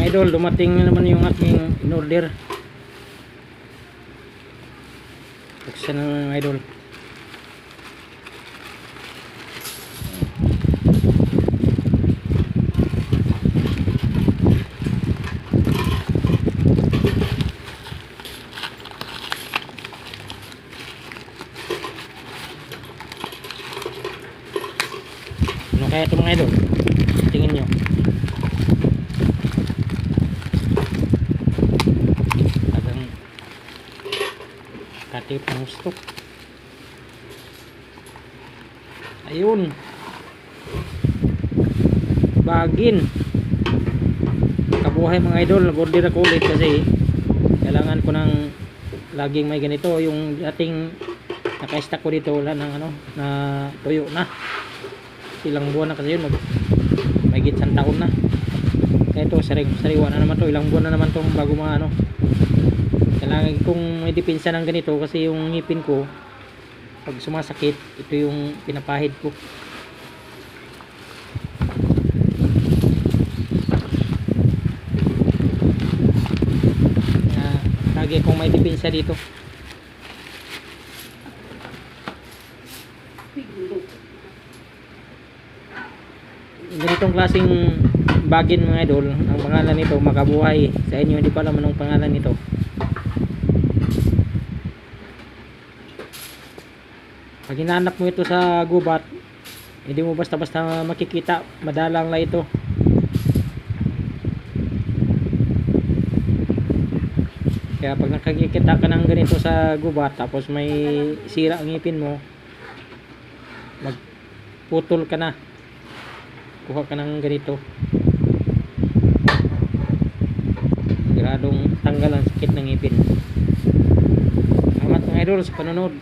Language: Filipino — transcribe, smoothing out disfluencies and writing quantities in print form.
idol, dumating na naman yung aking in-order. Buksan na mga idol. Ano kaya ito mga idol? Tingin nyo. Tagang katip ng gusto. Ayun. Bagin. Kabuhay mga idol. Nag-order ako ulit kasi kailangan ko ng laging may ganito. Yung ating naka-stack ko dito wala ng ano, na tuyo na. Ilang buwan na kasi yun, may gitsang taon na. Kaya ito sariwa na naman to, ilang buwan na naman to bago mga ano. Kailangan kong may depensa ng ganito kasi yung ngipin ko pag sumasakit, ito yung pinapahid ko. Lagi kong may depensa dito. Ganitong klaseng bagin mga idol, ang pangalan nito Makabuhay. Sa inyo hindi pa alam anong pangalan nito. Pag hinanap mo ito sa gubat, hindi mo basta-basta makikita, madalang lang ito. Kaya pag nakikita ka ng ganito sa gubat tapos may sira ang ngipin mo, magputol ka na, kuha ka ng ganito, siguradong tanggal ang sakit ng ngipin. Salamat mga idol sa panonood.